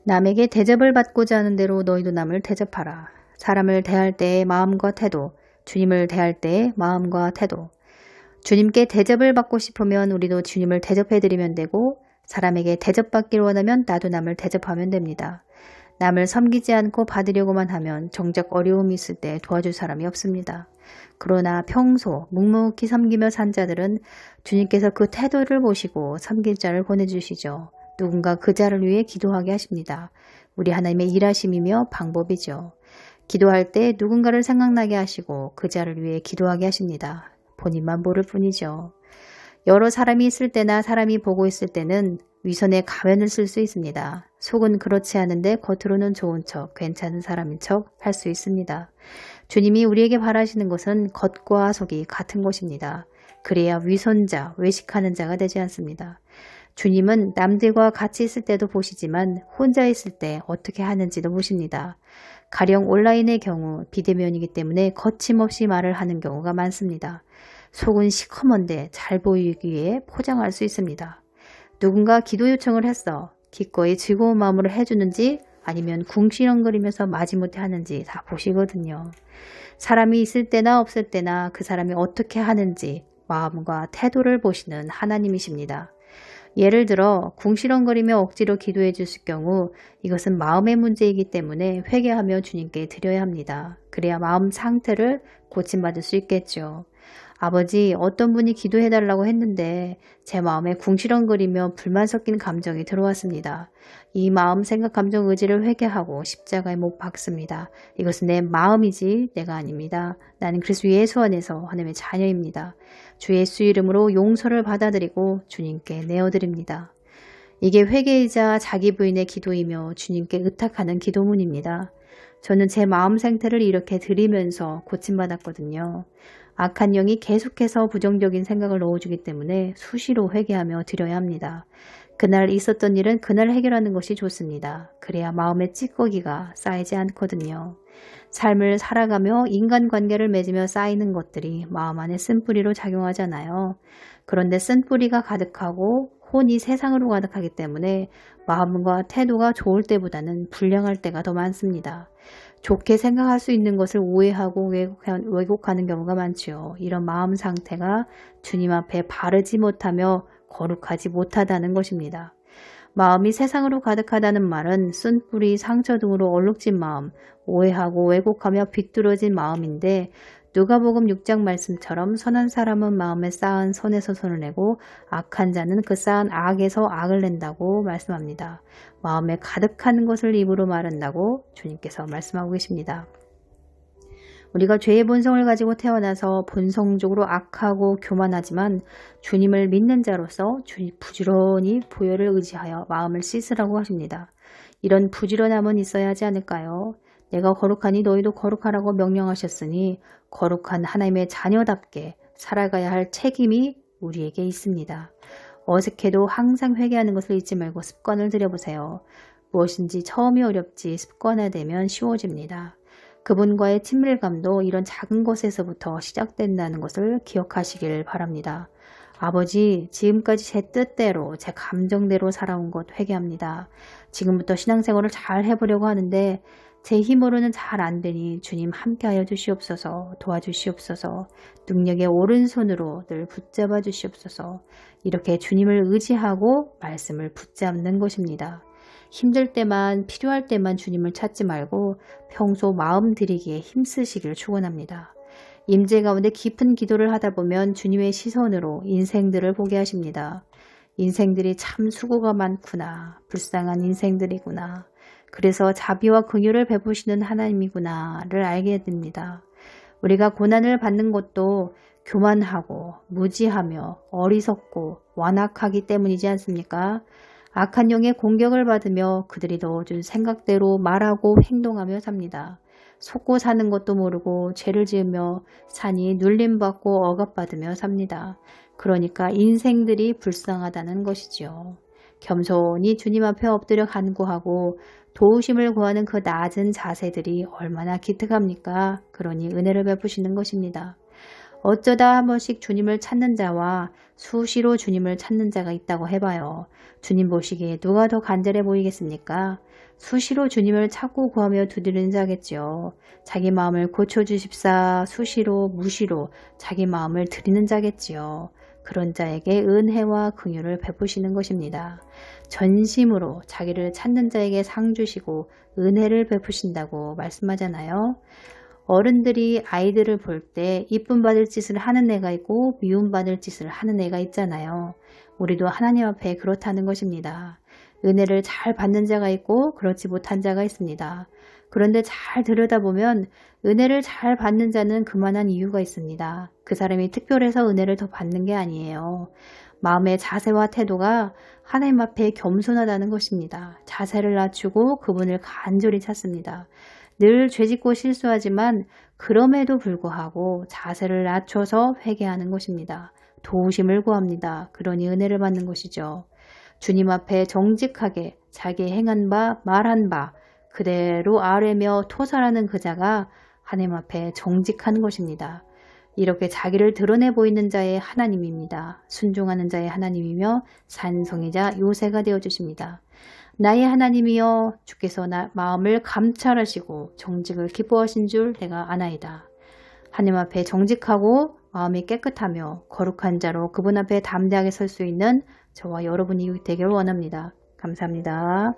남에게 대접을 받고자 하는 대로 너희도 남을 대접하라. 사람을 대할 때의 마음과 태도, 주님을 대할 때의 마음과 태도. 주님께 대접을 받고 싶으면 우리도 주님을 대접해드리면 되고, 사람에게 대접받기를 원하면 나도 남을 대접하면 됩니다. 남을 섬기지 않고 받으려고만 하면 정작 어려움이 있을 때 도와줄 사람이 없습니다. 그러나 평소 묵묵히 섬기며 산 자들은 주님께서 그 태도를 보시고 섬길 자를 보내주시죠. 누군가 그 자를 위해 기도하게 하십니다. 우리 하나님의 일하심이며 방법이죠. 기도할 때 누군가를 생각나게 하시고 그 자를 위해 기도하게 하십니다. 본인만 모를 뿐이죠. 여러 사람이 있을 때나 사람이 보고 있을 때는 위선의 가면을 쓸 수 있습니다. 속은 그렇지 않은데 겉으로는 좋은 척, 괜찮은 사람인 척 할 수 있습니다. 주님이 우리에게 바라시는 것은 겉과 속이 같은 것입니다. 그래야 위선자, 외식하는 자가 되지 않습니다. 주님은 남들과 같이 있을 때도 보시지만 혼자 있을 때 어떻게 하는지도 보십니다. 가령 온라인의 경우 비대면이기 때문에 거침없이 말을 하는 경우가 많습니다. 속은 시커먼데 잘 보이기 위해 포장할 수 있습니다. 누군가 기도 요청을 했어. 기꺼이 즐거운 마음으로 해주는지 아니면 궁시렁거리면서 마지못해 하는지 다 보시거든요. 사람이 있을 때나 없을 때나 그 사람이 어떻게 하는지 마음과 태도를 보시는 하나님이십니다. 예를 들어 궁시렁거리며 억지로 기도해 주실 경우 이것은 마음의 문제이기 때문에 회개하며 주님께 드려야 합니다. 그래야 마음 상태를 고침받을 수 있겠죠. 아버지, 어떤 분이 기도해달라고 했는데 제 마음에 궁시렁거리며 불만 섞인 감정이 들어왔습니다. 이 마음, 생각, 감정, 의지를 회개하고 십자가에 못 박습니다. 이것은 내 마음이지 내가 아닙니다. 나는 그리스도 예수 안에서 하나님의 자녀입니다. 주 예수 이름으로 용서를 받아들이고 주님께 내어드립니다. 이게 회개이자 자기 부인의 기도이며 주님께 의탁하는 기도문입니다. 저는 제 마음 상태를 이렇게 드리면서 고침받았거든요. 악한 영이 계속해서 부정적인 생각을 넣어주기 때문에 수시로 회개하며 드려야 합니다. 그날 있었던 일은 그날 해결하는 것이 좋습니다. 그래야 마음의 찌꺼기가 쌓이지 않거든요. 삶을 살아가며 인간관계를 맺으며 쌓이는 것들이 마음 안에 쓴뿌리로 작용하잖아요. 그런데 쓴뿌리가 가득하고 혼이 세상으로 가득하기 때문에 마음과 태도가 좋을 때보다는 불량할 때가 더 많습니다. 좋게 생각할 수 있는 것을 오해하고 왜곡하는 경우가 많지요. 이런 마음 상태가 주님 앞에 바르지 못하며 거룩하지 못하다는 것입니다. 마음이 세상으로 가득하다는 말은 쓴뿌리, 상처 등으로 얼룩진 마음, 오해하고 왜곡하며 비뚤어진 마음인데 누가복음 6장 말씀처럼 선한 사람은 마음에 쌓은 선에서 손을 내고 악한 자는 그 쌓은 악에서 악을 낸다고 말씀합니다. 마음에 가득한 것을 입으로 말한다고 주님께서 말씀하고 계십니다. 우리가 죄의 본성을 가지고 태어나서 본성적으로 악하고 교만하지만 주님을 믿는 자로서 부지런히 보혈을 의지하여 마음을 씻으라고 하십니다. 이런 부지런함은 있어야 하지 않을까요? 내가 거룩하니 너희도 거룩하라고 명령하셨으니 거룩한 하나님의 자녀답게 살아가야 할 책임이 우리에게 있습니다. 어색해도 항상 회개하는 것을 잊지 말고 습관을 들여보세요. 무엇인지 처음이 어렵지 습관화되면 쉬워집니다. 그분과의 친밀감도 이런 작은 것에서부터 시작된다는 것을 기억하시길 바랍니다. 아버지, 지금까지 제 뜻대로, 제 감정대로 살아온 것 회개합니다. 지금부터 신앙생활을 잘 해보려고 하는데 제 힘으로는 잘 안 되니 주님 함께하여 주시옵소서, 도와주시옵소서, 능력의 오른손으로 늘 붙잡아 주시옵소서. 이렇게 주님을 의지하고 말씀을 붙잡는 것입니다. 힘들 때만, 필요할 때만 주님을 찾지 말고 평소 마음 들이기에 힘쓰시길 축원합니다. 임재 가운데 깊은 기도를 하다 보면 주님의 시선으로 인생들을 보게 하십니다. 인생들이 참 수고가 많구나, 불쌍한 인생들이구나, 그래서 자비와 긍휼을 베푸시는 하나님이구나를 알게 됩니다. 우리가 고난을 받는 것도 교만하고 무지하며 어리석고 완악하기 때문이지 않습니까? 악한 영의 공격을 받으며 그들이 넣어준 생각대로 말하고 행동하며 삽니다. 속고 사는 것도 모르고 죄를 지으며 사니 눌림받고 억압받으며 삽니다. 그러니까 인생들이 불쌍하다는 것이지요. 겸손히 주님 앞에 엎드려 간구하고 도우심을 구하는 그 낮은 자세들이 얼마나 기특합니까? 그러니 은혜를 베푸시는 것입니다. 어쩌다 한 번씩 주님을 찾는 자와 수시로 주님을 찾는 자가 있다고 해봐요. 주님 보시기에 누가 더 간절해 보이겠습니까? 수시로 주님을 찾고 구하며 두드리는 자겠지요. 자기 마음을 고쳐주십사 수시로 무시로 자기 마음을 드리는 자겠지요. 그런 자에게 은혜와 긍휼을 베푸시는 것입니다. 전심으로 자기를 찾는 자에게 상 주시고 은혜를 베푸신다고 말씀하잖아요. 어른들이 아이들을 볼 때 이쁨 받을 짓을 하는 애가 있고 미움 받을 짓을 하는 애가 있잖아요. 우리도 하나님 앞에 그렇다는 것입니다. 은혜를 잘 받는 자가 있고 그렇지 못한 자가 있습니다. 그런데 잘 들여다보면 은혜를 잘 받는 자는 그만한 이유가 있습니다. 그 사람이 특별해서 은혜를 더 받는 게 아니에요. 마음의 자세와 태도가 하나님 앞에 겸손하다는 것입니다. 자세를 낮추고 그분을 간절히 찾습니다. 늘 죄짓고 실수하지만 그럼에도 불구하고 자세를 낮춰서 회개하는 것입니다. 도우심을 구합니다. 그러니 은혜를 받는 것이죠. 주님 앞에 정직하게 자기 행한 바 말한 바 그대로 아뢰며 토설하는 그 자가 하나님 앞에 정직한 것입니다. 이렇게 자기를 드러내 보이는 자의 하나님입니다. 순종하는 자의 하나님이며 산성이자 요새가 되어주십니다. 나의 하나님이여 주께서 나 마음을 감찰하시고 정직을 기뻐하신 줄 내가 아나이다. 하나님 앞에 정직하고 마음이 깨끗하며 거룩한 자로 그분 앞에 담대하게 설 수 있는 저와 여러분이 되길 원합니다. 감사합니다.